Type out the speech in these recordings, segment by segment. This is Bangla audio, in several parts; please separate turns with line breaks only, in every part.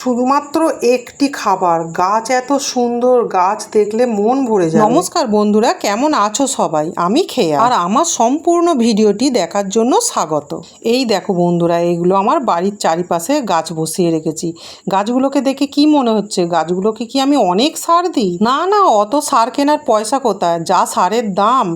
শুধুমাত্র একটি খাবার, গাছ এত সুন্দর, গাছ দেখলে মন ভরে যায়। নমস্কার বন্ধুরা, কেমন আছো সবাই? আমি খেয়া, আর আমার সম্পূর্ণ ভিডিওটি দেখার জন্য স্বাগত। এই দেখো বন্ধুরা, এইগুলো আমার বাড়ির চারিপাশে গাছ বসিয়ে রেখেছি। গাছগুলোকে দেখে কি মনে হচ্ছে, গাছগুলোকে কি আমি অনেক সার দিই? না না, অত সার কেনার পয়সা কোথায়, যা সারের দাম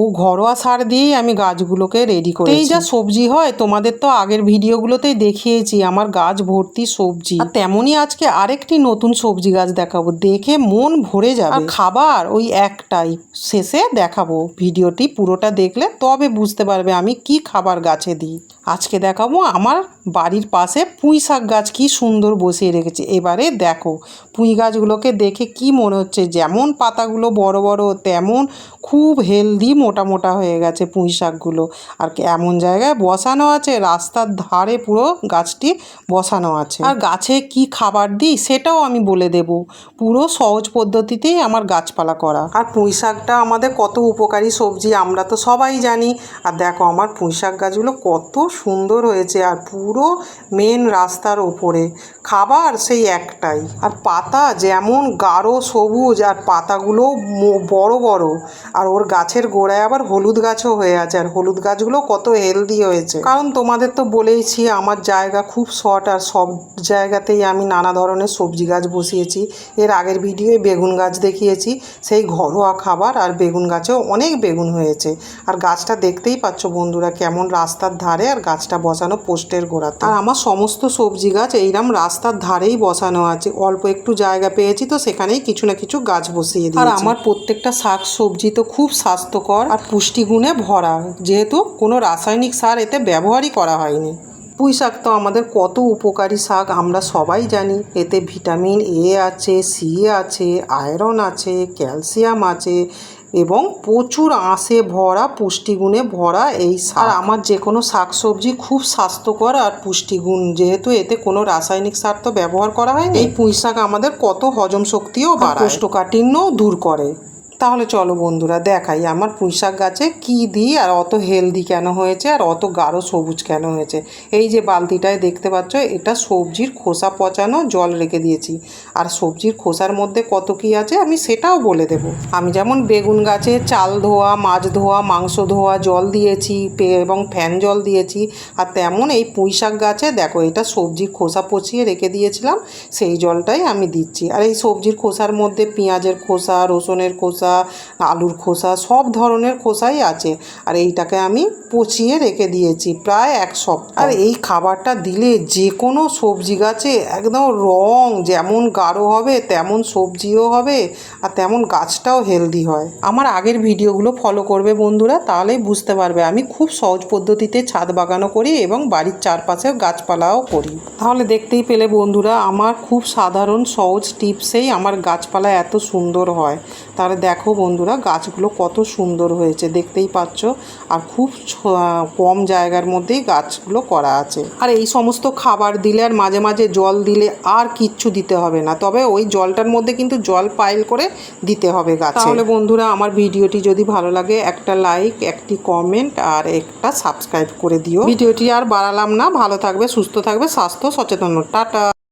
ও ঘরোয়া সার দিয়েই আমি গাছগুলোকে রেডি করি। এই যা সবজি হয়, তোমাদের তো আগের ভিডিওগুলোতেই দেখিয়েছি আমার গাছ ভর্তি সবজি। তেমনই আজকে আরেকটি নতুন সবজি গাছ দেখাবো, দেখে মন ভরে যাবে। আর খাবার ওই একটাই, শেষে দেখাবো। ভিডিওটি পুরোটা দেখলে তবে বুঝতে পারবে আমি কি খাবার গাছে দিই। আজকে দেখাবো আমার বাড়ির পাশে পুঁই শাক গাছ কি সুন্দর বসিয়ে রেখেছে। এবারে দেখো পুঁই গাছগুলোকে দেখে কি মনে হচ্ছে, যেমন পাতাগুলো বড় বড় তেমন খুব হেলদি মোটা মোটা হয়ে গেছে পুঁই শাকগুলো। আর এমন জায়গায় বসানো আছে, রাস্তার ধারে পুরো গাছটি বসানো আছে। আর গাছে কি খাবার দিই সেটাও আমি বলে দেব। পুরো সহজ পদ্ধতিতেই আমার গাছপালা করা। আর পুঁই শাকটা আমাদের কত উপকারী সবজি আমরা তো সবাই জানি। আর দেখো আমার পুঁই শাক গাছগুলো কত সুন্দর হয়েছে, আর পুরো মেন রাস্তার ওপরে। খাবার সেই একটাই, আর পাতা যেমন গাঢ় সবুজ, আর পাতাগুলো বড় বড়। আর ওর গাছের গোড়ায় আবার হলুদ গাছও হয়ে আছে, আর হলুদ গাছগুলো কত হেলদি হয়েছে। কারণ তোমাদের তো বলেইছি আমার জায়গা খুব শর্ট, আর সব জায়গাতেই আমি নানা ধরনের সবজি গাছ বসিয়েছি। এর আগের ভিডিওয়ে বেগুন গাছ দেখিয়েছি, সেই ঘরোয়া খাবার। আর বেগুন গাছেও অনেক বেগুন হয়েছে। আর গাছটা দেখতেই পাচ্ছ বন্ধুরা কেমন রাস্তার ধারে, আর গাছটা বসানো পোস্টের গোড়াতে। আর আমার সমস্ত সবজি গাছ এইরকম রাস্তার ধারেই বসানো আছে। অল্প একটু জায়গা পেয়েছি তো সেখানেই কিছু না কিছু গাছ বসিয়ে দিই। আর আমার প্রত্যেকটা শাক সবজি তো খুব স্বাস্থ্যকর আর পুষ্টিগুণে ভরা, যেহেতু কোনো রাসায়নিক সার এতে ব্যবহারই করা হয়নি। পুঁই শাক তো আমাদের কত উপকারী শাক আমরা সবাই জানি। এতে ভিটামিন এ আছে, সি আছে, আয়রন আছে, ক্যালসিয়াম আছে এবং প্রচুর আঁশে ভরা, পুষ্টিগুণে ভরা এই শাক। আর আমার যে কোনো শাক সবজি খুব স্বাস্থ্যকর আর পুষ্টিগুণ, যেহেতু এতে কোনো রাসায়নিক সার তো ব্যবহার করা হয়। এই পুঁই শাক আমাদের কত হজম শক্তিও বাড়ায়, কোষ্ঠকাঠিন্যও দূর করে। তাহলে চলো বন্ধুরা দেখাই আমার পুঁই শাক গাছে কী দিই, আর অত হেলদি কেন হয়েছে, আর অত গাঢ় সবুজ কেন হয়েছে। এই যে বালতিটায় দেখতে পাচ্ছ, এটা সবজির খোসা পচানো জল রেখে দিয়েছি। আর সবজির খোসার মধ্যে কত কী আছে আমি সেটাও বলে দেব। আমি যেমন বেগুন গাছে চাল ধোয়া, মাছ ধোয়া, মাংস ধোয়া জল দিয়েছি এবং ফ্যান জল দিয়েছি, আর তেমন এই পুঁই শাক গাছে দেখো এটা সবজির খোসা পচিয়ে রেখে দিয়েছিলাম, সেই জলটাই আমি দিচ্ছি। আর এই সবজির খোসার মধ্যে পেঁয়াজের খোসা, রসুনের খোসা, আলুর খোসা, সব ধরনের খোসাই আছে। আর এইটাকে আমি পচিয়ে রেখে দিয়েছি প্রায় এক সপ্তাহ। আর এই খাবারটা দিলে যে কোনো সবজি গাছে একদম রং যেমন গাঢ় হবে তেমন সবজিও হবে, আর তেমন গাছটাও হেলদি হয়। আমার আগের ভিডিওগুলো ফলো করবে বন্ধুরা, তাহলেই বুঝতে পারবে আমি খুব সহজ পদ্ধতিতে ছাদ বাগানও করি এবং বাড়ির চারপাশেও গাছপালাও করি। তাহলে দেখতেই পেলে বন্ধুরা আমার খুব সাধারণ সহজ টিপসেই আমার গাছপালা এত সুন্দর হয়। তাহলে দেখো বন্ধুরা গাছগুলো কত সুন্দর হয়েছে, দেখতেই পাচ্ছ। আর খুব কম জায়গার মধ্যেই গাছগুলো করা আছে। আর এই সমস্ত খাবার দিলে আর মাঝে মাঝে জল দিলে আর কিচ্ছু দিতে হবে না, তবে ওই জলটার মধ্যে কিন্তু জল পাইল করে দিতে হবে গাছে। তাহলে বন্ধুরা আমার ভিডিওটি যদি ভালো লাগে একটা লাইক, একটি কমেন্ট আর একটা সাবস্ক্রাইব করে দিও। ভিডিওটি আর বাড়ালাম না, ভালো থাকবে, সুস্থ থাকবে, স্বাস্থ্য সচেতন। টাটা।